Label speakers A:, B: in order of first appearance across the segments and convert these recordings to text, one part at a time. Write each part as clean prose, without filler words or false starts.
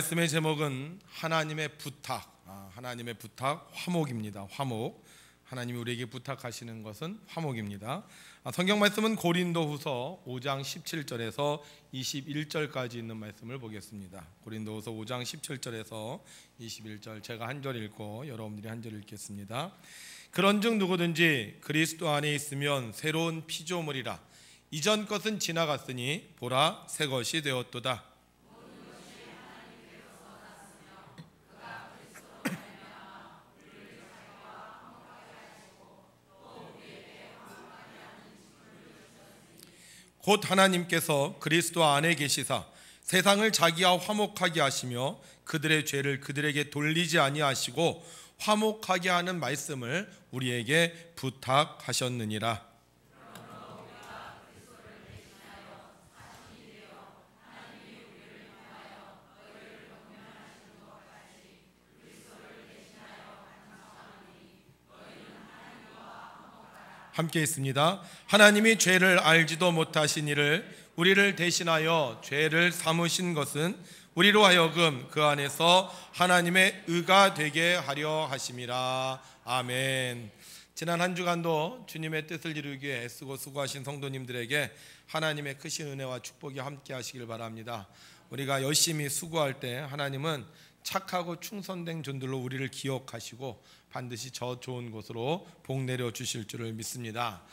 A: 말씀의 제목은 하나님의 부탁, 하나님의 부탁, 화목입니다. 화목. 하나님이 우리에게 부탁하시는 것은 화목입니다. 성경 말씀은 고린도후서 5장 17절에서 21절까지 있는 말씀을 보겠습니다. 고린도후서 5장 17절에서 21절, 제가 한 절 읽고 여러분들이 한 절 읽겠습니다. 그런즉 누구든지 그리스도 안에 있으면 새로운 피조물이라. 이전 것은 지나갔으니 보라 새 것이 되었도다. 곧 하나님께서 그리스도 안에 계시사 세상을 자기와 화목하게 하시며 그들의 죄를 그들에게 돌리지 아니하시고 화목하게 하는 말씀을 우리에게 부탁하셨느니라. 함께 있습니다. 하나님이 죄를 알지도 못하신 이를 우리를 대신하여 죄를 삼으신 것은 우리로 하여금 그 안에서 하나님의 의가 되게 하려 하심이라. 아멘. 지난 한 주간도 주님의 뜻을 이루기 위해 애쓰고 수고하신 성도님들에게 하나님의 크신 은혜와 축복이 함께 하시길 바랍니다. 우리가 열심히 수고할 때 하나님은 착하고 충성된 존들로 우리를 기억하시고 반드시 저 좋은 곳으로 복 내려 주실 줄을 믿습니다.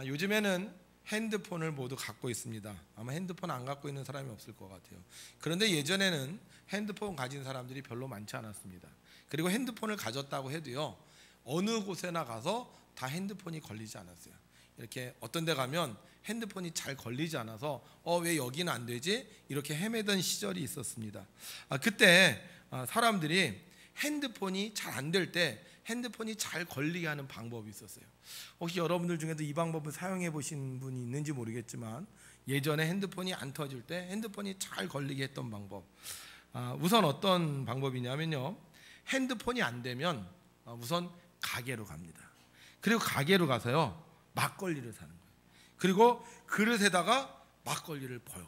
A: 요즘에는 핸드폰을 모두 갖고 있습니다. 아마 핸드폰 안 갖고 있는 사람이 없을 것 같아요. 그런데 예전에는 핸드폰 가진 사람들이 별로 많지 않았습니다. 그리고 핸드폰을 가졌다고 해도요, 어느 곳에나 가서 다 핸드폰이 걸리지 않았어요. 이렇게 어떤 데 가면 핸드폰이 잘 걸리지 않아서 왜 여기는 안 되지? 이렇게 헤매던 시절이 있었습니다. 그때 사람들이 핸드폰이 잘 안 될 때 핸드폰이 잘 걸리게 하는 방법이 있었어요. 혹시 여러분들 중에도 이 방법을 사용해 보신 분이 있는지 모르겠지만, 예전에 핸드폰이 안 터질 때 핸드폰이 잘 걸리게 했던 방법, 우선 어떤 방법이냐면요, 핸드폰이 안 되면 우선 가게로 갑니다. 그리고 가게로 가서요, 막걸리를 사는 거예요. 그리고 그릇에다가 막걸리를 부어요.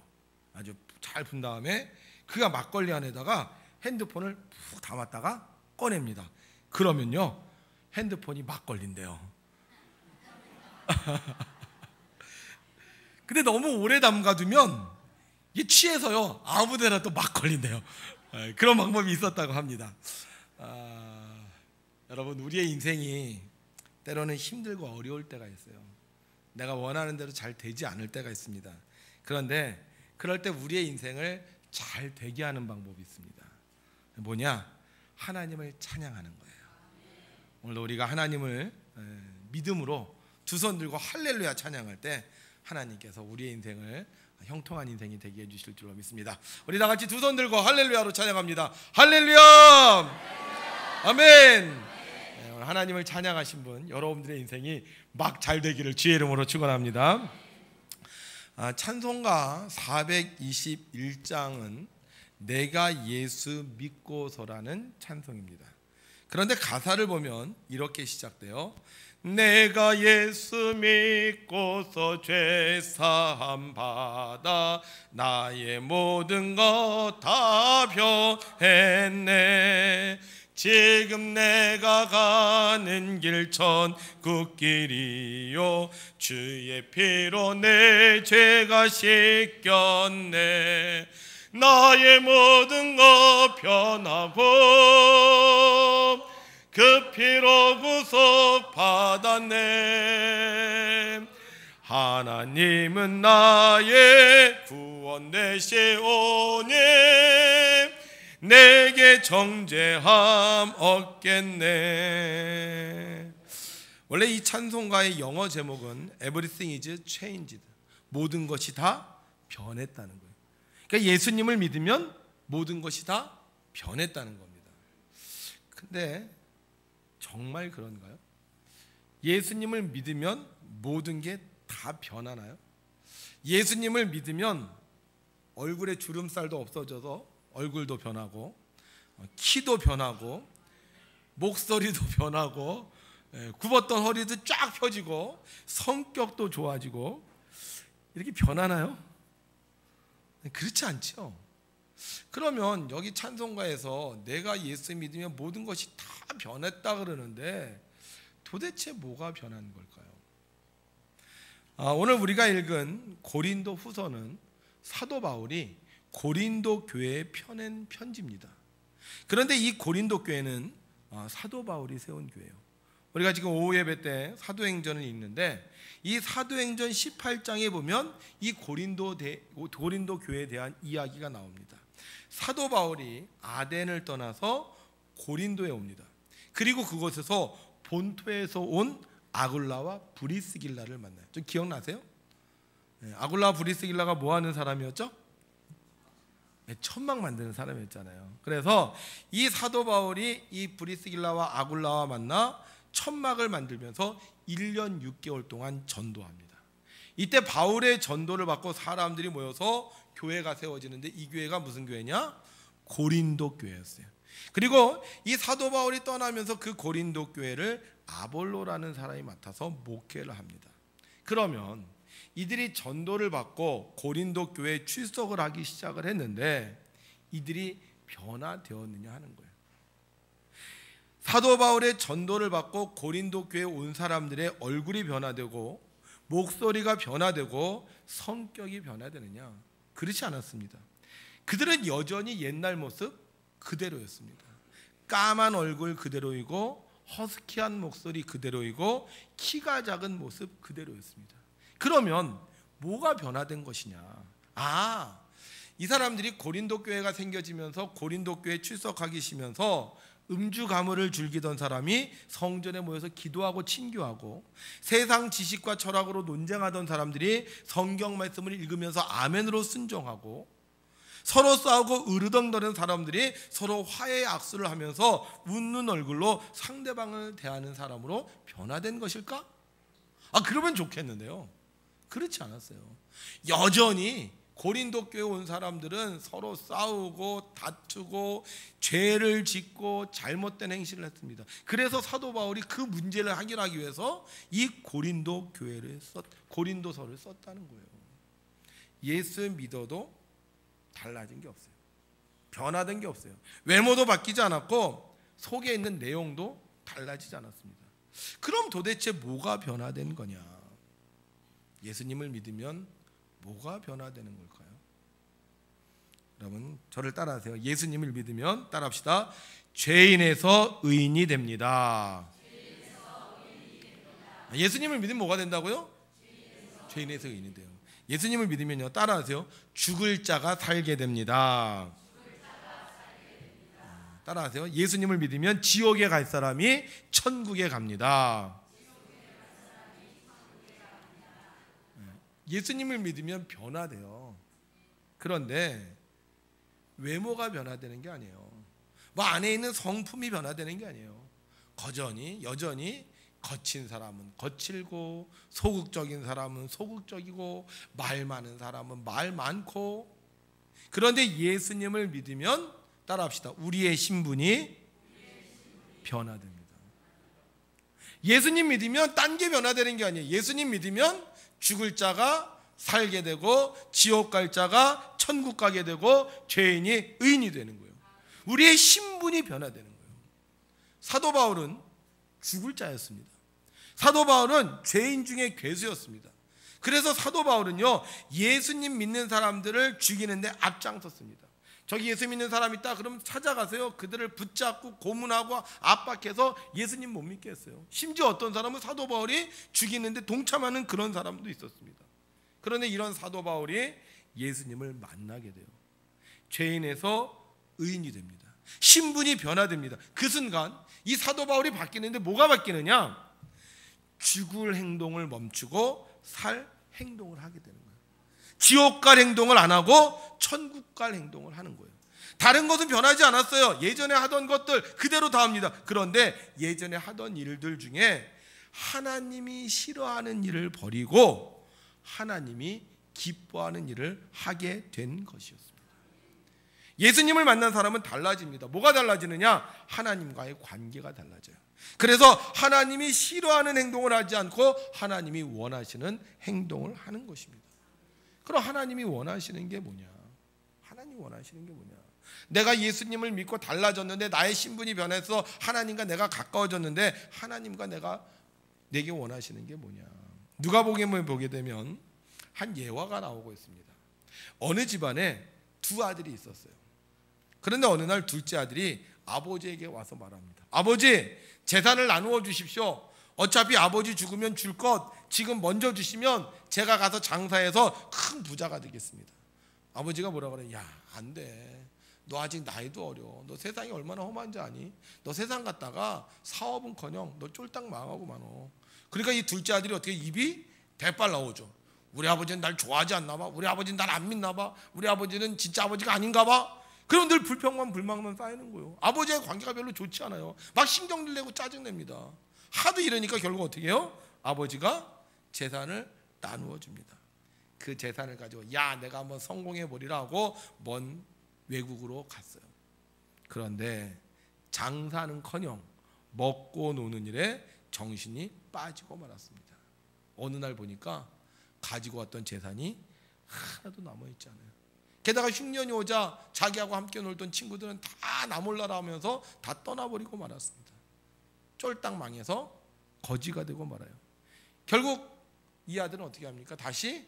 A: 아주 잘 분 다음에 그가 막걸리 안에다가 핸드폰을 푹 담았다가 꺼냅니다. 그러면요, 핸드폰이 막걸리인데요. 근데 너무 오래 담가두면 이게 취해서요, 아무데나 또 막걸리인데요. 그런 방법이 있었다고 합니다. 여러분, 우리의 인생이 때로는 힘들고 어려울 때가 있어요. 내가 원하는 대로 잘 되지 않을 때가 있습니다. 그런데 그럴 때 우리의 인생을 잘 되게 하는 방법이 있습니다. 뭐냐? 하나님을 찬양하는 거예요. 오늘 우리가 하나님을 믿음으로 두 손 들고 할렐루야 찬양할 때 하나님께서 우리의 인생을 형통한 인생이 되게 해주실 줄로 믿습니다. 우리 다 같이 두 손 들고 할렐루야로 찬양합니다. 할렐루야! 아멘! 오늘 하나님을 찬양하신 분, 여러분들의 인생이 막 잘 되기를 주의 이름으로 축원합니다. 찬송가 421장은 내가 예수 믿고서라는 찬송입니다. 그런데 가사를 보면 이렇게 시작돼요. 내가 예수 믿고서 죄사함 받아 나의 모든 것 다 변했네. 지금 내가 가는 길 천국길이요 주의 피로 내 죄가 씻겼네. 나의 모든 것 변하고 그 피로 구속 받았네. 하나님은 나의 구원 되시오니 내게 정죄함 없겠네. 원래 이 찬송가의 영어 제목은 Everything is changed, 모든 것이 다 변했다는 거예요. 그러니까 예수님을 믿으면 모든 것이 다 변했다는 겁니다. 근데 정말 그런가요? 예수님을 믿으면 모든 게 다 변하나요? 예수님을 믿으면 얼굴에 주름살도 없어져서 얼굴도 변하고, 키도 변하고, 목소리도 변하고, 굽었던 허리도 쫙 펴지고, 성격도 좋아지고, 이렇게 변하나요? 그렇지 않죠. 그러면 여기 찬송가에서 내가 예수 믿으면 모든 것이 다 변했다 그러는데 도대체 뭐가 변한 걸까요? 오늘 우리가 읽은 고린도 후서는 사도 바울이 고린도 교회에 펴낸 편지입니다. 그런데 이 고린도 교회는 사도 바울이 세운 교회예요. 우리가 지금 오후 예배 때 사도행전을 읽는데 이 사도행전 18장에 보면 이 고린도 교회에 대한 이야기가 나옵니다. 사도 바울이 아덴을 떠나서 고린도에 옵니다. 그리고 그곳에서 본토에서 온 아굴라와 브리스길라를 만나요. 좀 기억나세요? 아굴라와 브리스길라가 뭐 하는 사람이었죠? 천막 만드는 사람이었잖아요. 그래서 이 사도 바울이 이 브리스길라와 아굴라와 만나 천막을 만들면서 1년 6개월 동안 전도합니다. 이때 바울의 전도를 받고 사람들이 모여서 교회가 세워지는데 이 교회가 무슨 교회냐? 고린도 교회였어요. 그리고 이 사도 바울이 떠나면서 그 고린도 교회를 아볼로라는 사람이 맡아서 목회를 합니다. 그러면 이들이 전도를 받고 고린도 교회에 출석을 하기 시작을 했는데 이들이 변화되었느냐 하는 거예요. 사도 바울의 전도를 받고 고린도 교회에 온 사람들의 얼굴이 변화되고 목소리가 변화되고 성격이 변화되느냐? 그렇지 않았습니다. 그들은 여전히 옛날 모습 그대로였습니다. 까만 얼굴 그대로이고 허스키한 목소리 그대로이고 키가 작은 모습 그대로였습니다. 그러면 뭐가 변화된 것이냐? 이 사람들이 고린도 교회가 생겨지면서 고린도 교회에 출석하기 시면서 음주 가물을 즐기던 사람이 성전에 모여서 기도하고 친교하고 세상 지식과 철학으로 논쟁하던 사람들이 성경 말씀을 읽으면서 아멘으로 순종하고 서로 싸우고 으르덩거리는 사람들이 서로 화해의 악수를 하면서 웃는 얼굴로 상대방을 대하는 사람으로 변화된 것일까? 그러면 좋겠는데요. 그렇지 않았어요. 여전히 고린도 교회 온 사람들은 서로 싸우고 다투고 죄를 짓고 잘못된 행실을 했습니다. 그래서 사도 바울이 그 문제를 해결하기 위해서 이 고린도서를 썼다는 거예요. 예수 믿어도 달라진 게 없어요. 변화된 게 없어요. 외모도 바뀌지 않았고 속에 있는 내용도 달라지지 않았습니다. 그럼 도대체 뭐가 변화된 거냐? 예수님을 믿으면 뭐가 변화되는 걸까요? 여러분 저를 따라하세요. 예수님을 믿으면 따라합시다. 죄인에서 의인이 됩니다. 예수님을 믿으면 뭐가 된다고요? 죄인에서 의인이 돼요. 예수님을 믿으면요, 따라하세요. 죽을 자가 살게 됩니다. 따라하세요. 예수님을 믿으면 지옥에 갈 사람이 천국에 갑니다. 예수님을 믿으면 변화돼요. 그런데 외모가 변화되는 게 아니에요. 뭐 안에 있는 성품이 변화되는 게 아니에요. 여전히 거친 사람은 거칠고 소극적인 사람은 소극적이고 말 많은 사람은 말 많고. 그런데 예수님을 믿으면 따라합시다. 우리의 신분이 변화됩니다. 예수님 믿으면 딴 게 변화되는 게 아니에요. 예수님 믿으면 죽을 자가 살게 되고 지옥 갈 자가 천국 가게 되고 죄인이 의인이 되는 거예요. 우리의 신분이 변화되는 거예요. 사도 바울은 죽을 자였습니다. 사도 바울은 죄인 중에 괴수였습니다. 그래서 사도 바울은요, 예수님 믿는 사람들을 죽이는데 앞장섰습니다. 저기 예수 믿는 사람 있다 그러면 찾아가세요. 그들을 붙잡고 고문하고 압박해서 예수님 못 믿게 했어요. 심지어 어떤 사람은 사도 바울이 죽이는데 동참하는 그런 사람도 있었습니다. 그런데 이런 사도 바울이 예수님을 만나게 돼요. 죄인에서 의인이 됩니다. 신분이 변화됩니다. 그 순간 이 사도 바울이 바뀌는데 뭐가 바뀌느냐? 죽을 행동을 멈추고 살 행동을 하게 되는 거예요. 지옥 갈 행동을 안 하고 천국 갈 행동을 하는 거예요. 다른 것은 변하지 않았어요. 예전에 하던 것들 그대로 다 합니다. 그런데 예전에 하던 일들 중에 하나님이 싫어하는 일을 버리고 하나님이 기뻐하는 일을 하게 된 것이었습니다. 예수님을 만난 사람은 달라집니다. 뭐가 달라지느냐? 하나님과의 관계가 달라져요. 그래서 하나님이 싫어하는 행동을 하지 않고 하나님이 원하시는 행동을 하는 것입니다. 그럼 하나님이 원하시는 게 뭐냐? 하나님이 원하시는 게 뭐냐? 내가 예수님을 믿고 달라졌는데 나의 신분이 변해서 하나님과 내가 가까워졌는데 하나님과 내게 원하시는 게 뭐냐? 누가복음을 보게 되면 한 예화가 나오고 있습니다. 어느 집안에 두 아들이 있었어요. 그런데 어느 날 둘째 아들이 아버지에게 와서 말합니다. 아버지, 재산을 나누어 주십시오. 어차피 아버지 죽으면 줄 것 지금 먼저 주시면 제가 가서 장사해서 큰 부자가 되겠습니다. 아버지가 뭐라 그래? 야, 안 돼. 너 아직 나이도 어려. 너 세상이 얼마나 험한지 아니? 너 세상 갔다가 사업은커녕 너 쫄딱 망하고 마노. 그러니까 이 둘째 아들이 어떻게 입이 대빨 나오죠. 우리 아버지는 날 좋아하지 않나 봐. 우리 아버지는 날 안 믿나 봐. 우리 아버지는 진짜 아버지가 아닌가 봐. 그럼 늘 불평만 불만만 쌓이는 거예요. 아버지의 관계가 별로 좋지 않아요. 막 신경질 내고 짜증냅니다. 하도 이러니까 결국 어떻게 해요? 아버지가 재산을 나누어 줍니다. 그 재산을 가지고 야, 내가 한번 성공해 보리라 하고 먼 외국으로 갔어요. 그런데 장사는커녕 먹고 노는 일에 정신이 빠지고 말았습니다. 어느 날 보니까 가지고 왔던 재산이 하나도 남아있지 않아요. 게다가 흉년이 오자 자기하고 함께 놀던 친구들은 다 나몰라라 하면서 다 떠나버리고 말았습니다. 쫄딱 망해서 거지가 되고 말아요. 결국 이 아들은 어떻게 합니까? 다시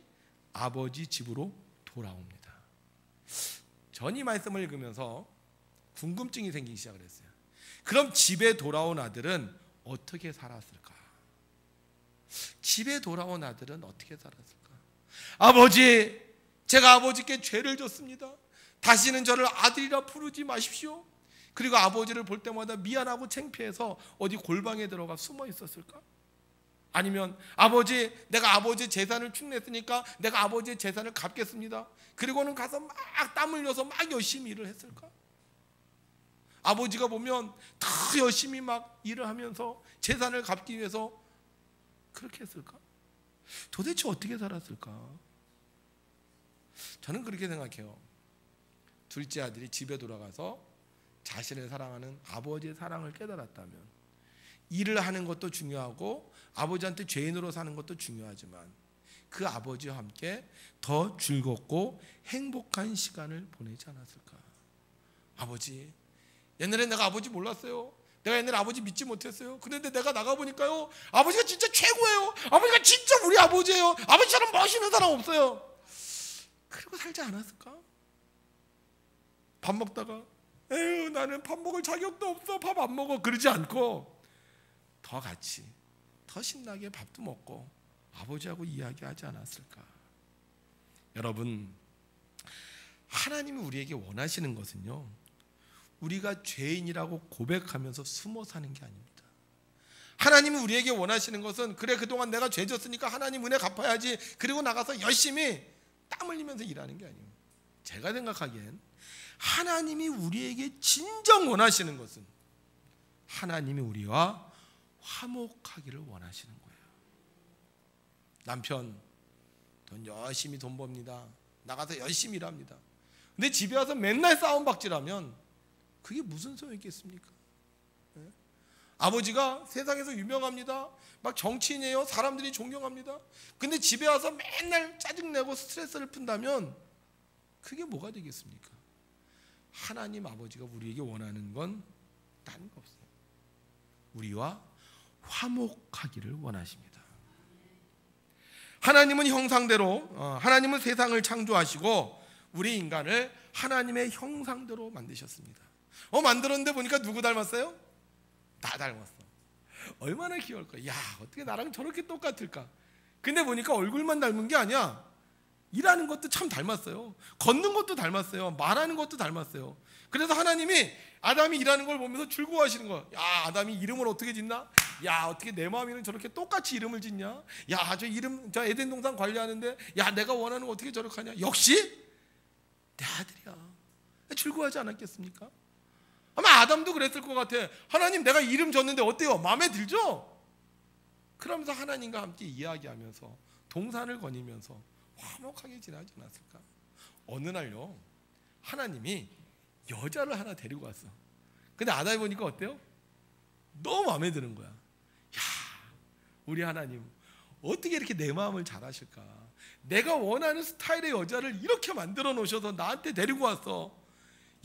A: 아버지 집으로 돌아옵니다. 전 이 말씀을 읽으면서 궁금증이 생기기 시작을 했어요. 그럼 집에 돌아온 아들은 어떻게 살았을까? 집에 돌아온 아들은 어떻게 살았을까? 아버지, 제가 아버지께 죄를 졌습니다. 다시는 저를 아들이라 부르지 마십시오. 그리고 아버지를 볼 때마다 미안하고 창피해서 어디 골방에 들어가 숨어 있었을까? 아니면 아버지, 내가 아버지 재산을 축냈으니까 내가 아버지의 재산을 갚겠습니다. 그리고는 가서 막 땀 흘려서 막 열심히 일을 했을까? 아버지가 보면 더 열심히 막 일을 하면서 재산을 갚기 위해서 그렇게 했을까? 도대체 어떻게 살았을까? 저는 그렇게 생각해요. 둘째 아들이 집에 돌아가서 자신을 사랑하는 아버지의 사랑을 깨달았다면 일을 하는 것도 중요하고 아버지한테 죄인으로 사는 것도 중요하지만 그 아버지와 함께 더 즐겁고 행복한 시간을 보내지 않았을까? 아버지, 옛날에 내가 아버지 몰랐어요. 내가 옛날에 아버지 믿지 못했어요. 그런데 내가 나가보니까요, 아버지가 진짜 최고예요. 아버지가 진짜 우리 아버지예요. 아버지처럼 멋있는 사람 없어요. 그러고 살지 않았을까? 밥 먹다가 에휴, 나는 밥 먹을 자격도 없어. 밥 안 먹어. 그러지 않고 더 같이 더 신나게 밥도 먹고 아버지하고 이야기하지 않았을까? 여러분, 하나님이 우리에게 원하시는 것은요, 우리가 죄인이라고 고백하면서 숨어 사는 게 아닙니다. 하나님이 우리에게 원하시는 것은 그래, 그동안 내가 죄 졌으니까 하나님 은혜 갚아야지, 그리고 나가서 열심히 땀 흘리면서 일하는 게 아니에요. 제가 생각하기엔 하나님이 우리에게 진정 원하시는 것은 하나님이 우리와 화목하기를 원하시는 거예요. 남편 열심히 돈 법니다. 나가서 열심히 일합니다. 근데 집에 와서 맨날 싸움박질하면 그게 무슨 소용이 있겠습니까? 네? 아버지가 세상에서 유명합니다. 막 정치인이에요. 사람들이 존경합니다. 근데 집에 와서 맨날 짜증내고 스트레스를 푼다면 그게 뭐가 되겠습니까? 하나님 아버지가 우리에게 원하는 건 다른 거 없어요. 우리와 화목하기를 원하십니다. 하나님은 형상대로, 하나님은 세상을 창조하시고 우리 인간을 하나님의 형상대로 만드셨습니다. 만들었는데 보니까 누구 닮았어요? 나 닮았어. 얼마나 귀여울까? 야, 어떻게 나랑 저렇게 똑같을까? 근데 보니까 얼굴만 닮은 게 아니야. 일하는 것도 참 닮았어요. 걷는 것도 닮았어요. 말하는 것도 닮았어요. 그래서 하나님이 아담이 일하는 걸 보면서 즐거워하시는 거야. 야, 아담이 이름을 어떻게 짓나? 야, 어떻게 내 마음에는 저렇게 똑같이 이름을 짓냐? 야, 저 에덴 동산 관리하는데 야, 내가 원하는 거 어떻게 저렇게 하냐? 역시 내 아들이야. 즐거워하지 않았겠습니까? 아마 아담도 그랬을 것 같아. 하나님, 내가 이름 줬는데 어때요? 마음에 들죠? 그러면서 하나님과 함께 이야기하면서 동산을 거니면서 화목하게 지나지 않았을까? 어느 날요, 하나님이 여자를 하나 데리고 왔어. 근데 아담이 보니까 어때요? 너무 마음에 드는 거야. 야, 우리 하나님 어떻게 이렇게 내 마음을 잘 아실까? 내가 원하는 스타일의 여자를 이렇게 만들어 놓으셔서 나한테 데리고 왔어.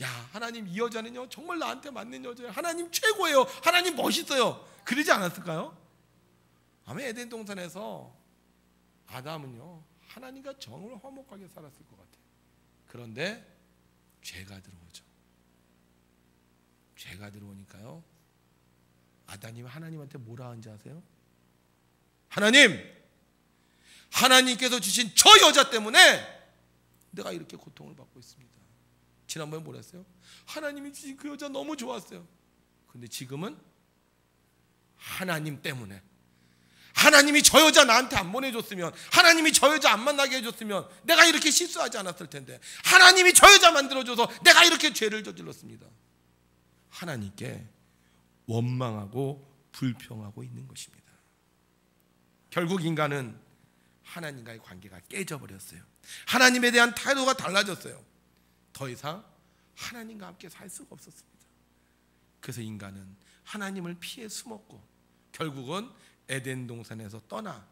A: 야, 하나님, 이 여자는요 정말 나한테 맞는 여자예요. 하나님 최고예요. 하나님 멋있어요. 그러지 않았을까요? 아마 에덴 동산에서 아담은요 하나님과 정을 화목하게 살았을 것 같아요. 그런데 죄가 들어오죠. 죄가 들어오니까요 아담이 하나님한테 뭐라 하는지 아세요? 하나님께서 주신 저 여자 때문에 내가 이렇게 고통을 받고 있습니다. 지난번에 뭐라 했어요? 하나님이 주신 그 여자 너무 좋았어요. 근데 지금은 하나님 때문에, 하나님이 저 여자 나한테 안 보내줬으면, 하나님이 저 여자 안 만나게 해줬으면 내가 이렇게 실수하지 않았을 텐데, 하나님이 저 여자 만들어줘서 내가 이렇게 죄를 저질렀습니다. 하나님께 원망하고 불평하고 있는 것입니다. 결국 인간은 하나님과의 관계가 깨져버렸어요. 하나님에 대한 태도가 달라졌어요. 더 이상 하나님과 함께 살 수가 없었습니다. 그래서 인간은 하나님을 피해 숨었고 결국은 에덴 동산에서 떠나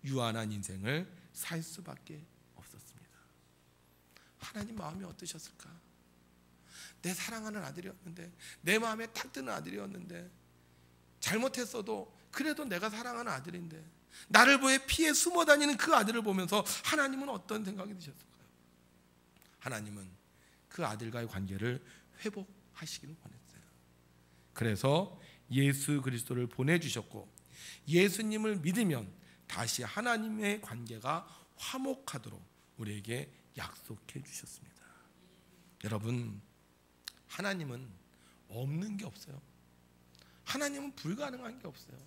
A: 유한한 인생을 살 수밖에 없었습니다. 하나님 마음이 어떠셨을까? 내 사랑하는 아들이었는데, 내 마음에 딱 드는 아들이었는데, 잘못했어도 그래도 내가 사랑하는 아들인데 나를 피해 숨어 다니는 그 아들을 보면서 하나님은 어떤 생각이 드셨을까요? 하나님은 그 아들과의 관계를 회복하시기를 원했어요. 그래서 예수 그리스도를 보내주셨고, 예수님을 믿으면 다시 하나님의 관계가 화목하도록 우리에게 약속해 주셨습니다. 여러분, 하나님은 없는 게 없어요. 하나님은 불가능한 게 없어요.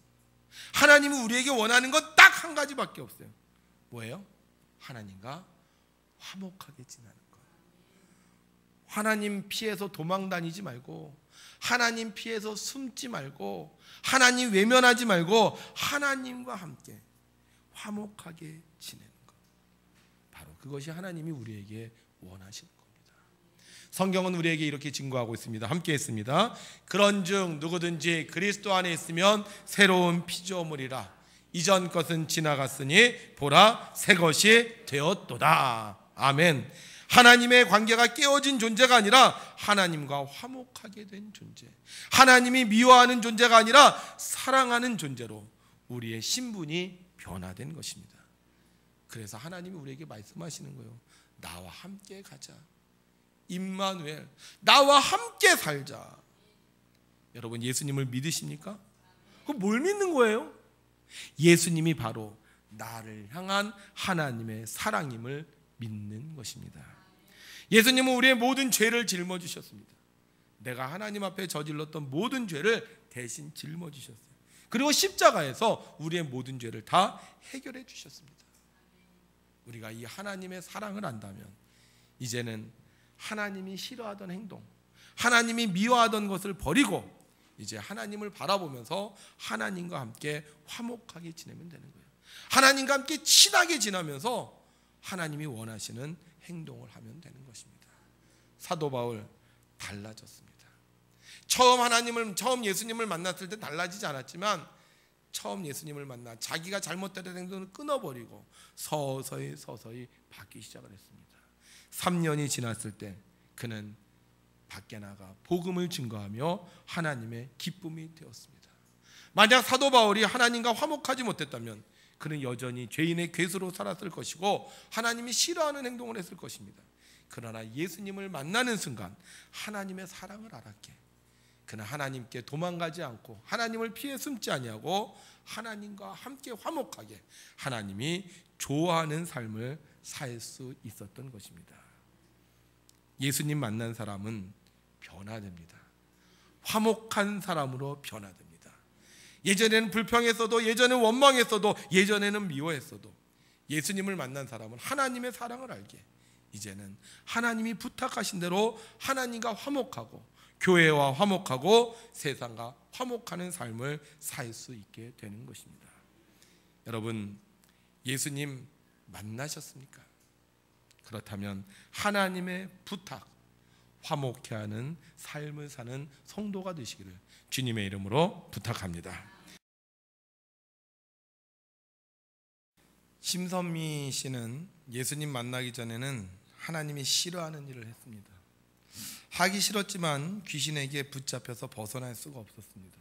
A: 하나님은 우리에게 원하는 건 딱 한 가지밖에 없어요. 뭐예요? 하나님과 화목하게 지내는 것. 하나님 피해서 도망 다니지 말고, 하나님 피해서 숨지 말고, 하나님 외면하지 말고 하나님과 함께 화목하게 지내는 것. 바로 그것이 하나님이 우리에게 원하시는 겁니다. 성경은 우리에게 이렇게 증거하고 있습니다. 함께 했습니다. 그런즉 누구든지 그리스도 안에 있으면 새로운 피조물이라. 이전 것은 지나갔으니 보라 새 것이 되었도다. 아멘. 하나님의 관계가 깨어진 존재가 아니라 하나님과 화목하게 된 존재, 하나님이 미워하는 존재가 아니라 사랑하는 존재로 우리의 신분이 변화된 것입니다. 그래서 하나님이 우리에게 말씀하시는 거예요. 나와 함께 가자. 임마누엘, 나와 함께 살자. 여러분, 예수님을 믿으십니까? 그럼 뭘 믿는 거예요? 예수님이 바로 나를 향한 하나님의 사랑임을 믿는 것입니다. 예수님은 우리의 모든 죄를 짊어지셨습니다. 내가 하나님 앞에 저질렀던 모든 죄를 대신 짊어지셨어요. 그리고 십자가에서 우리의 모든 죄를 다 해결해 주셨습니다. 우리가 이 하나님의 사랑을 안다면 이제는 하나님이 싫어하던 행동, 하나님이 미워하던 것을 버리고 이제 하나님을 바라보면서 하나님과 함께 화목하게 지내면 되는 거예요. 하나님과 함께 친하게 지내면서 하나님이 원하시는 행동을 하면 되는 것입니다. 사도 바울 달라졌습니다. 처음 예수님을 만났을 때 달라지지 않았지만 처음 예수님을 만나 자기가 잘못된 행동을 끊어버리고 서서히 바뀌기 시작을 했습니다. 3년이 지났을 때 그는 밖에 나가 복음을 증거하며 하나님의 기쁨이 되었습니다. 만약 사도 바울이 하나님과 화목하지 못했다면 그는 여전히 죄인의 괴수로 살았을 것이고 하나님이 싫어하는 행동을 했을 것입니다. 그러나 예수님을 만나는 순간 하나님의 사랑을 알았기에 그는 하나님께 도망가지 않고 하나님을 피해 숨지 아니하고 하나님과 함께 화목하게 하나님이 좋아하는 삶을 살 수 있었던 것입니다. 예수님 만난 사람은 변화됩니다. 화목한 사람으로 변화됩니다. 예전에는 불평했어도, 예전에는 원망했어도, 예전에는 미워했어도 예수님을 만난 사람은 하나님의 사랑을 알게 이제는 하나님이 부탁하신 대로 하나님과 화목하고 교회와 화목하고 세상과 화목하는 삶을 살 수 있게 되는 것입니다. 여러분, 예수님 만나셨습니까? 그렇다면 하나님의 부탁, 화목해 하는 삶을 사는 성도가 되시기를 주님의 이름으로 부탁합니다. 심선미 씨는 예수님 만나기 전에는 하나님이 싫어하는 일을 했습니다. 하기 싫었지만 귀신에게 붙잡혀서 벗어날 수가 없었습니다.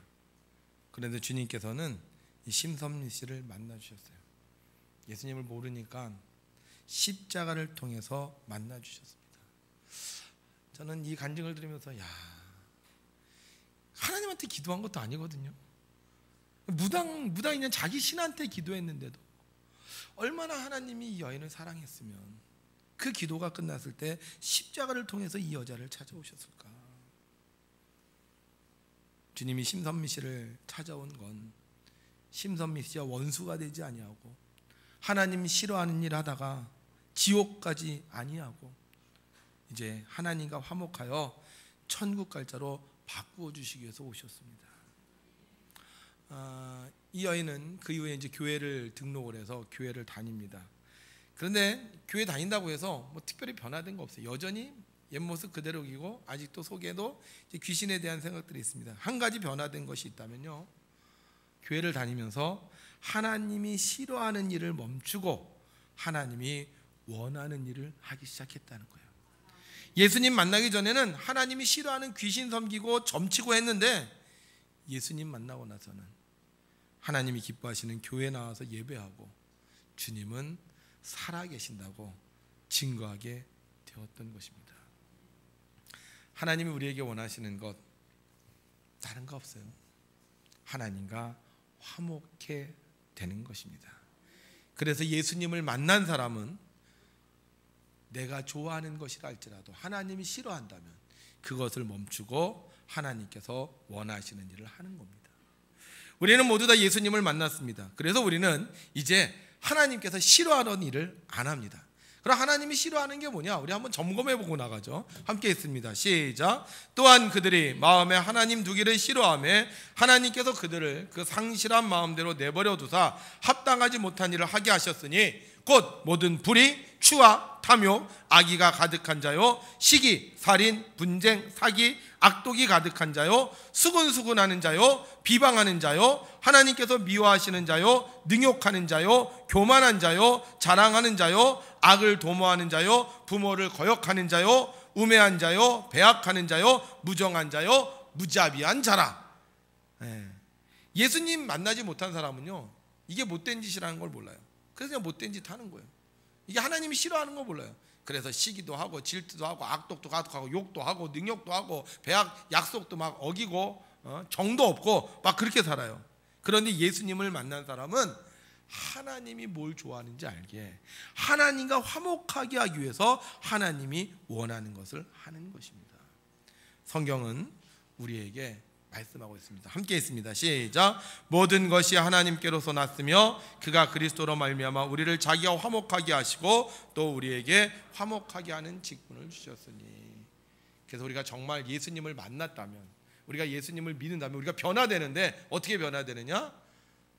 A: 그런데 주님께서는 이 심선미 씨를 만나 주셨어요. 예수님을 모르니까 십자가를 통해서 만나 주셨습니다. 저는 이 간증을 들으면서 하나님한테 기도한 것도 아니거든요. 무당이냐 자기 신한테 기도했는데도 얼마나 하나님이 이 여인을 사랑했으면 그 기도가 끝났을 때 십자가를 통해서 이 여자를 찾아오셨을까. 주님이 심선미 씨를 찾아온 건 심선미 씨와 원수가 되지 아니하고 하나님 싫어하는 일 하다가 지옥까지 아니하고 이제 하나님과 화목하여 천국 갈 자로 바꾸어 주시기 위해서 오셨습니다. 이 여인은 그 이후에 이제 교회를 등록을 해서 교회를 다닙니다. 그런데 교회 다닌다고 해서 뭐 특별히 변화된 거 없어요. 여전히 옛 모습 그대로이고 아직도 속에도 이제 귀신에 대한 생각들이 있습니다. 한 가지 변화된 것이 있다면요, 교회를 다니면서 하나님이 싫어하는 일을 멈추고 하나님이 원하는 일을 하기 시작했다는 거예요. 예수님 만나기 전에는 하나님이 싫어하는 귀신 섬기고 점치고 했는데 예수님 만나고 나서는 하나님이 기뻐하시는 교회 나와서 예배하고 주님은 살아계신다고 증거하게 되었던 것입니다. 하나님이 우리에게 원하시는 것 다른 거 없어요. 하나님과 화목해 되는 것입니다. 그래서 예수님을 만난 사람은 내가 좋아하는 것이라 할지라도 하나님이 싫어한다면 그것을 멈추고 하나님께서 원하시는 일을 하는 겁니다. 우리는 모두 다 예수님을 만났습니다. 그래서 우리는 이제 하나님께서 싫어하는 일을 안 합니다. 그럼 하나님이 싫어하는 게 뭐냐? 우리 한번 점검해보고 나가죠. 함께 했습니다. 시작. 또한 그들이 마음에 하나님 두기를 싫어하며 하나님께서 그들을 그 상실한 마음대로 내버려 두사 합당하지 못한 일을 하게 하셨으니 곧 모든 불의, 추악, 탐욕, 악의가 가득한 자요, 시기, 살인, 분쟁, 사기, 악독이 가득한 자요, 수군수군하는 자요, 비방하는 자요, 하나님께서 미워하시는 자요, 능욕하는 자요, 교만한 자요, 자랑하는 자요, 악을 도모하는 자요, 부모를 거역하는 자요, 우매한 자요, 배악하는 자요, 무정한 자요, 무자비한 자라. 예수님 만나지 못한 사람은요, 이게 못된 짓이라는 걸 몰라요. 그래서 그냥 못된 짓 하는 거예요. 이게 하나님이 싫어하는 거 몰라요. 그래서 시기도 하고 질투도 하고 악독도 가득하고 욕도 하고 능욕도 하고 배악 약속도 막 어기고 정도 없고 막 그렇게 살아요. 그런데 예수님을 만난 사람은 하나님이 뭘 좋아하는지 알게, 하나님과 화목하게 하기 위해서 하나님이 원하는 것을 하는 것입니다. 성경은 우리에게 말씀하고 있습니다. 함께 있습니다. 시작. 모든 것이 하나님께로서 났으며 그가 그리스도로 말미암아 우리를 자기와 화목하게 하시고 또 우리에게 화목하게 하는 직분을 주셨으니. 그래서 우리가 정말 예수님을 만났다면, 우리가 예수님을 믿는다면 우리가 변화되는데 어떻게 변화되느냐?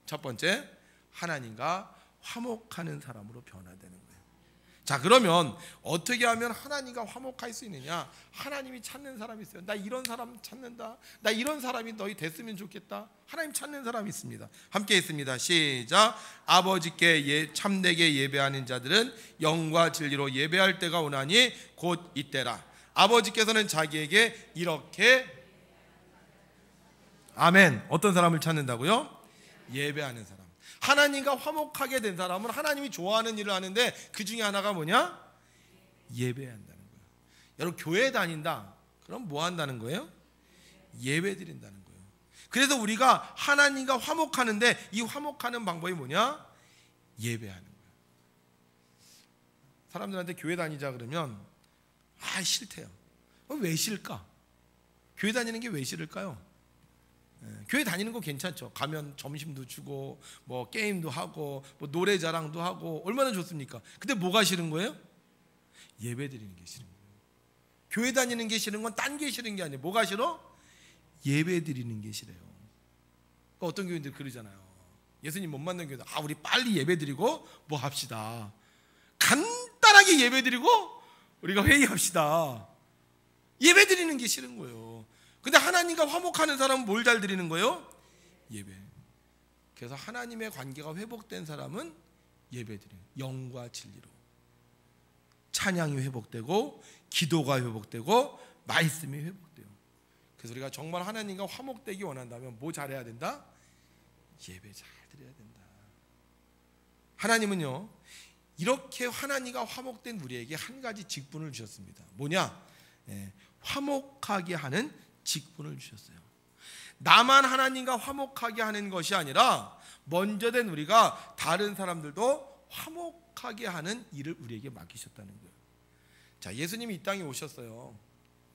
A: 첫 번째, 하나님과 화목하는 사람으로 변화되는 거예요. 자, 그러면 어떻게 하면 하나님과 화목할 수 있느냐? 하나님이 찾는 사람이 있어요. 나 이런 사람 찾는다. 나 이런 사람이 너희 됐으면 좋겠다. 하나님 찾는 사람이 있습니다. 함께 있습니다. 시작. 아버지께 참되게 예배하는 자들은 영과 진리로 예배할 때가 오나니 곧 이때라. 아버지께서는 자기에게 이렇게, 아멘. 어떤 사람을 찾는다고요? 예배하는 사람. 하나님과 화목하게 된 사람은 하나님이 좋아하는 일을 하는데 그 중에 하나가 뭐냐? 예배한다는 거예요. 여러분, 교회 다닌다. 그럼 뭐 한다는 거예요? 예배 드린다는 거예요. 그래서 우리가 하나님과 화목하는데 이 화목하는 방법이 뭐냐? 예배하는 거예요. 사람들한테 교회 다니자 그러면 싫대요. 왜 싫을까? 교회 다니는 게 왜 싫을까요? 교회 다니는 거 괜찮죠. 가면 점심도 주고 뭐 게임도 하고 뭐 노래 자랑도 하고 얼마나 좋습니까? 근데 뭐가 싫은 거예요? 예배 드리는 게 싫은 거예요. 교회 다니는 게 싫은 건 딴 게 싫은 게 아니에요. 뭐가 싫어? 예배 드리는 게 싫어요. 그러니까 어떤 교인들 그러잖아요. 예수님 못 만난 교인들, 우리 빨리 예배 드리고 뭐 합시다. 간단하게 예배 드리고 우리가 회의합시다. 예배 드리는 게 싫은 거예요. 근데 하나님과 화목하는 사람은 뭘 잘 드리는 거예요? 예배. 그래서 하나님의 관계가 회복된 사람은 예배드려요. 영과 진리로. 찬양이 회복되고 기도가 회복되고 말씀이 회복돼요. 그래서 우리가 정말 하나님과 화목되기 원한다면 뭐 잘해야 된다? 예배 잘 드려야 된다. 하나님은요, 이렇게 하나님과 화목된 우리에게 한 가지 직분을 주셨습니다. 뭐냐? 화목하게 하는 직분을 주셨어요. 나만 하나님과 화목하게 하는 것이 아니라 먼저 된 우리가 다른 사람들도 화목하게 하는 일을 우리에게 맡기셨다는 거예요. 자, 예수님이 이 땅에 오셨어요.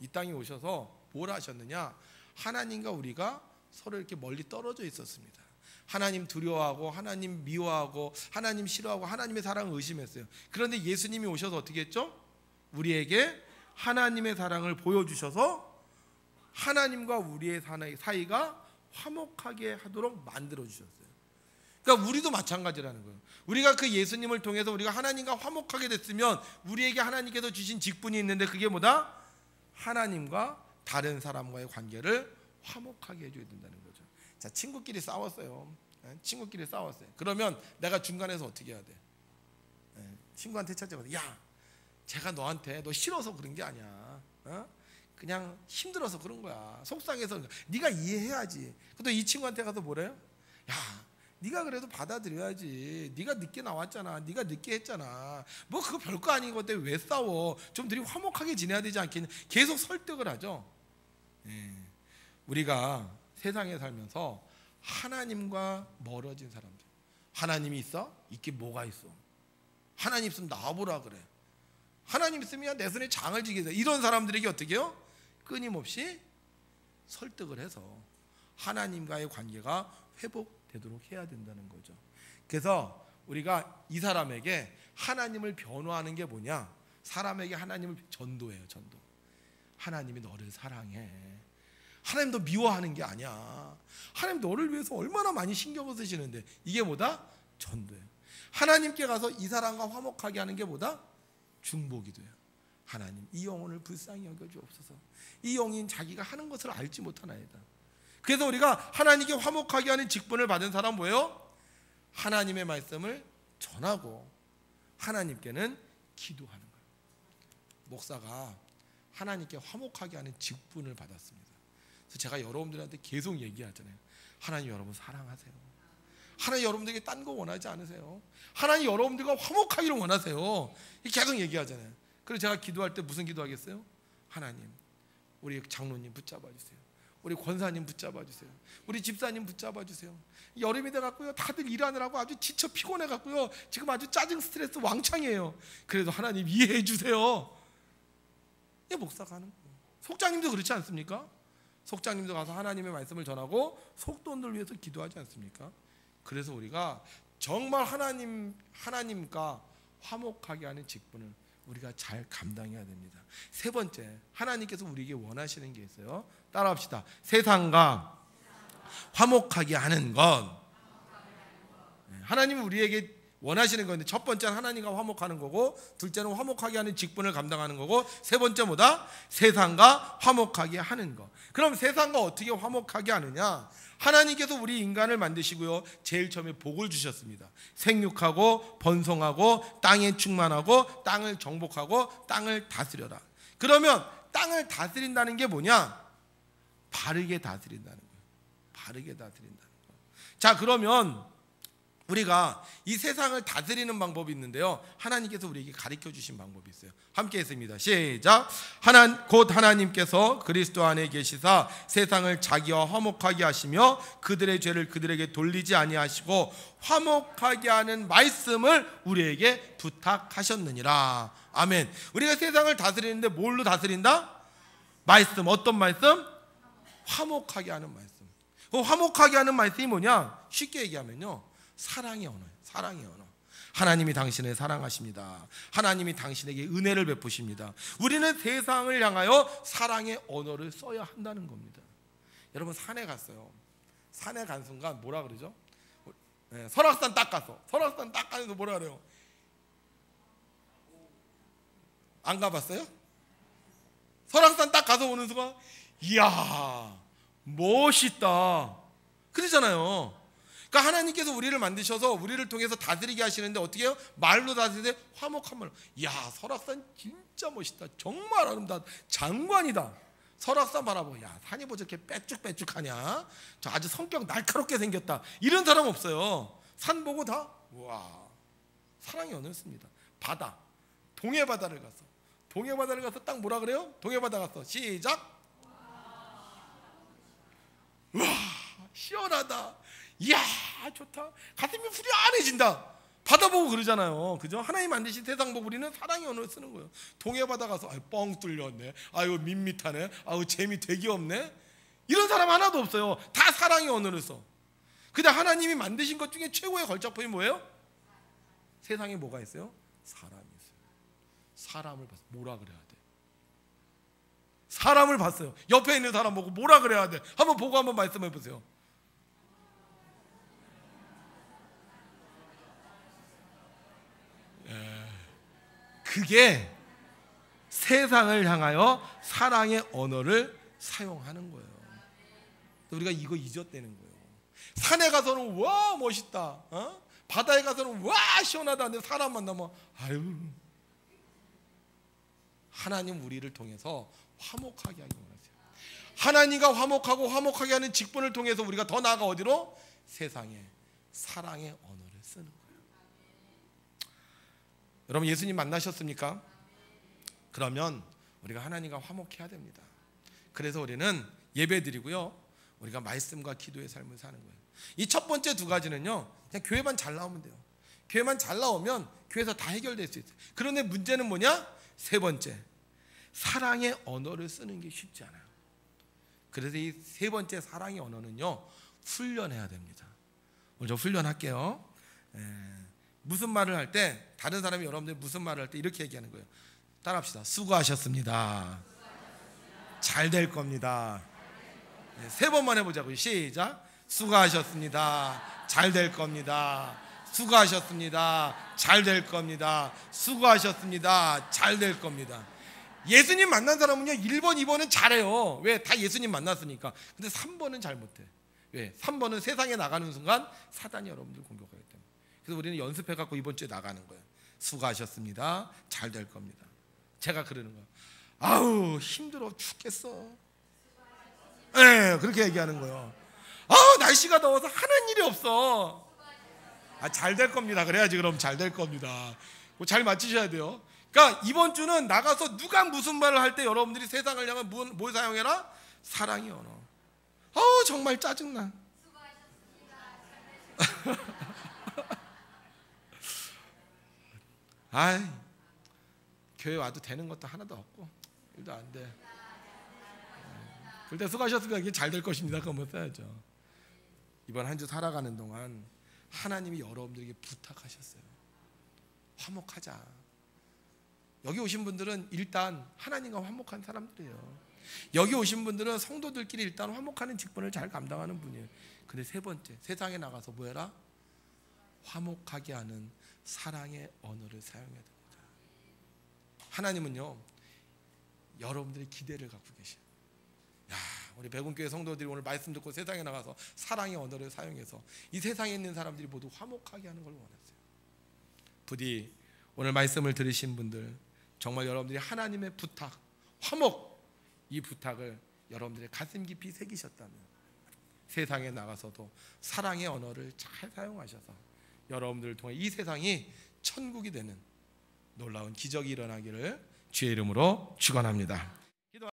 A: 이 땅에 오셔서 뭘 하셨느냐? 하나님과 우리가 서로 이렇게 멀리 떨어져 있었습니다. 하나님 두려워하고 하나님 미워하고 하나님 싫어하고 하나님의 사랑을 의심했어요. 그런데 예수님이 오셔서 어떻게 했죠? 우리에게 하나님의 사랑을 보여주셔서 하나님과 우리의 사이가 화목하게 하도록 만들어주셨어요. 그러니까 우리도 마찬가지라는 거예요. 우리가 그 예수님을 통해서 우리가 하나님과 화목하게 됐으면 우리에게 하나님께서 주신 직분이 있는데 그게 뭐다? 하나님과 다른 사람과의 관계를 화목하게 해줘야 된다는 거죠. 자, 친구끼리 싸웠어요. 친구끼리 싸웠어요. 그러면 내가 중간에서 어떻게 해야 돼? 친구한테 찾아가서, 야, 제가 너한테 너 싫어서 그런 게 아니야. 그냥 힘들어서 그런 거야. 속상해서. 네가 이해해야지. 근데 이 친구한테 가서 뭐래요? 야, 네가 그래도 받아들여야지. 네가 늦게 나왔잖아. 네가 늦게 했잖아. 뭐 그거 별거 아닌 건데 왜 싸워? 좀 둘이 화목하게 지내야 되지 않겠냐? 계속 설득을 하죠. 우리가 세상에 살면서 하나님과 멀어진 사람들. 하나님이 있어? 있긴 뭐가 있어? 하나님 있으면 나와보라 그래. 하나님 있으면 내 손에 장을 쥐게 돼. 이런 사람들에게 어떻게 해요? 끊임없이 설득을 해서 하나님과의 관계가 회복되도록 해야 된다는 거죠. 그래서 우리가 이 사람에게 하나님을 변호하는 게 뭐냐? 사람에게 하나님을 전도해요. 전도. 하나님이 너를 사랑해. 하나님 너 미워하는 게 아니야. 하나님 너를 위해서 얼마나 많이 신경을 쓰시는데, 이게 뭐다? 전도예요. 하나님께 가서 이 사람과 화목하게 하는 게 뭐다? 중보기도예요. 하나님, 이 영혼을 불쌍히 여겨주옵소서. 이 영인 자기가 하는 것을 알지 못하나이다. 그래서 우리가 하나님께 화목하게 하는 직분을 받은 사람 뭐예요? 하나님의 말씀을 전하고 하나님께는 기도하는 거예요. 목사가 하나님께 화목하게 하는 직분을 받았습니다. 그래서 제가 여러분들한테 계속 얘기하잖아요. 하나님 여러분 사랑하세요. 하나님 여러분들에게 딴 거 원하지 않으세요. 하나님 여러분들과 화목하기를 원하세요. 계속 얘기하잖아요. 그래서 제가 기도할 때 무슨 기도하겠어요? 하나님, 우리 장로님 붙잡아 주세요. 우리 권사님 붙잡아 주세요. 우리 집사님 붙잡아 주세요. 여름이 돼갖고요, 다들 일하느라고 아주 지쳐 피곤해갖고요, 지금 아주 짜증 스트레스 왕창이에요. 그래도 하나님 이해해 주세요. 이 목사가 하는 거예요. 속장님도 그렇지 않습니까? 속장님도 가서 하나님의 말씀을 전하고 속돈들 위해서 기도하지 않습니까? 그래서 우리가 정말 하나님과 화목하게 하는 직분을 우리가 잘 감당해야 됩니다. 세 번째, 하나님께서 우리에게 원하시는 게 있어요. 따라합시다. 세상과 화목하게 하는 것. 하나님은 우리에게 원하시는 건데, 첫 번째는 하나님과 화목하는 거고, 둘째는 화목하게 하는 직분을 감당하는 거고, 세 번째 뭐다? 세상과 화목하게 하는 것. 그럼 세상과 어떻게 화목하게 하느냐? 하나님께서 우리 인간을 만드시고요, 제일 처음에 복을 주셨습니다. 생육하고 번성하고 땅에 충만하고 땅을 정복하고 땅을 다스려라. 그러면 땅을 다스린다는 게 뭐냐? 바르게 다스린다는 거예요. 바르게 다스린다는 거예요. 자, 그러면 우리가 이 세상을 다스리는 방법이 있는데요, 하나님께서 우리에게 가르쳐 주신 방법이 있어요. 함께 했습니다. 시작. 곧 하나님께서 그리스도 안에 계시사 세상을 자기와 화목하게 하시며 그들의 죄를 그들에게 돌리지 아니하시고 화목하게 하는 말씀을 우리에게 부탁하셨느니라. 아멘. 우리가 세상을 다스리는데 뭘로 다스린다? 말씀. 어떤 말씀? 화목하게 하는 말씀. 그 화목하게 하는 말씀이 뭐냐? 쉽게 얘기하면요, 사랑의 언어예요. 사랑의 언어. 하나님이 당신을 사랑하십니다. 하나님이 당신에게 은혜를 베푸십니다. 우리는 세상을 향하여 사랑의 언어를 써야 한다는 겁니다. 여러분, 산에 갔어요. 산에 간 순간 뭐라 그러죠? 설악산 딱 가서, 설악산 딱 가서 뭐라 그래요? 안 가봤어요? 설악산 딱 가서 오는 순간, 이야 멋있다 그러잖아요. 그러니까 하나님께서 우리를 만드셔서 우리를 통해서 다스리게 하시는데 어떻게 해요? 말로 다스리되 화목한 말로. 야, 설악산 진짜 멋있다. 정말 아름다워. 장관이다. 설악산 바라보고, 야, 산이 뭐 저렇게 빼쭉빼쭉하냐? 저 아주 성격 날카롭게 생겼다. 이런 사람 없어요. 산 보고 다 우와, 사랑의 언어였습니다. 바다, 동해바다를 갔어. 동해바다를 가서 딱 뭐라 그래요? 동해바다 갔어. 시작. 우와, 시원하다. 이야, 좋다. 가슴이 후련해진다. 바다 보고 그러잖아요. 그죠? 하나님 만드신 세상 보고 우리는 사랑의 언어를 쓰는 거예요. 동해바다 가서 아유, 뻥 뚫렸네. 아유, 밋밋하네. 아유, 재미 되게 없네. 이런 사람 하나도 없어요. 다 사랑의 언어를 써. 근데 하나님이 만드신 것 중에 최고의 걸작품이 뭐예요? 세상에 뭐가 있어요? 사람이 있어요. 사람을 봤어. 뭐라 그래야 돼? 사람을 봤어요. 옆에 있는 사람 보고 뭐라 그래야 돼? 한번 보고 한번 말씀해 보세요. 그게 세상을 향하여 사랑의 언어를 사용하는 거예요. 우리가 이거 잊었다는 거예요. 산에 가서는 와 멋있다, 바다에 가서는 와 시원하다. 근데 사람 만나면 아유. 하나님 우리를 통해서 화목하게 하기 원하세요. 하나님과 화목하고 화목하게 하는 직분을 통해서 우리가 더 나아가 어디로? 세상에 사랑의 언어를 쓰는 거예요. 여러분, 예수님 만나셨습니까? 그러면 우리가 하나님과 화목해야 됩니다. 그래서 우리는 예배드리고요, 우리가 말씀과 기도의 삶을 사는 거예요. 이 첫 번째 두 가지는요, 그냥 교회만 잘 나오면 돼요. 교회만 잘 나오면 교회에서 다 해결될 수 있어요. 그런데 문제는 뭐냐? 세 번째, 사랑의 언어를 쓰는 게 쉽지 않아요. 그래서 이 세 번째 사랑의 언어는요, 훈련해야 됩니다. 오늘 저 훈련할게요. 무슨 말을 할 때, 다른 사람이 여러분들 무슨 말을 할 때 이렇게 얘기하는 거예요. 따라합시다. 수고하셨습니다. 잘 될 겁니다. 세 번만 해보자고요. 시작. 수고하셨습니다. 잘 될 겁니다. 수고하셨습니다. 잘 될 겁니다. 수고하셨습니다. 잘 될 겁니다. 예수님 만난 사람은요, 1번, 2번은 잘해요. 왜? 다 예수님 만났으니까. 근데 3번은 잘 못해. 왜? 3번은 세상에 나가는 순간 사단이 여러분들 공격하기 때문에. 그래서 우리는 연습해갖고 이번 주에 나가는 거예요. 수고하셨습니다. 잘 될 겁니다. 제가 그러는 거예요. 아우, 힘들어 죽겠어. 네, 그렇게 얘기하는 거예요. 아우, 날씨가 더워서 하는 일이 없어. 잘 될 겁니다. 그래야지. 그럼 잘 될 겁니다. 잘 맞추셔야 돼요. 그러니까 이번 주는 나가서 누가 무슨 말을 할 때 여러분들이 세상을 향해 뭘 사용해라? 사랑의 언어. 아우, 정말 짜증나. 아이, 교회 와도 되는 것도 하나도 없고 일도 안 돼. 그럴 때 수고하셨습니다. 이게 잘 될 것입니다. 그거 못 써야죠. 이번 한 주 살아가는 동안 하나님이 여러분들에게 부탁하셨어요. 화목하자. 여기 오신 분들은 일단 하나님과 화목한 사람들이에요. 여기 오신 분들은 성도들끼리 일단 화목하는 직분을 잘 감당하는 분이에요. 근데 세 번째, 세상에 나가서 뭐 해라? 화목하게 하는 사랑의 언어를 사용해야 됩니다. 하나님은요, 여러분들의 기대를 갖고 계셔요. 야, 우리 백운교회 성도들이 오늘 말씀 듣고 세상에 나가서 사랑의 언어를 사용해서 이 세상에 있는 사람들이 모두 화목하게 하는 걸 원하세요. 부디 오늘 말씀을 들으신 분들, 정말 여러분들이 하나님의 부탁, 화목, 이 부탁을 여러분들의 가슴 깊이 새기셨다면 세상에 나가서도 사랑의 언어를 잘 사용하셔서 여러분들을 통해 이 세상이 천국이 되는 놀라운 기적이 일어나기를 주의 이름으로 축원합니다.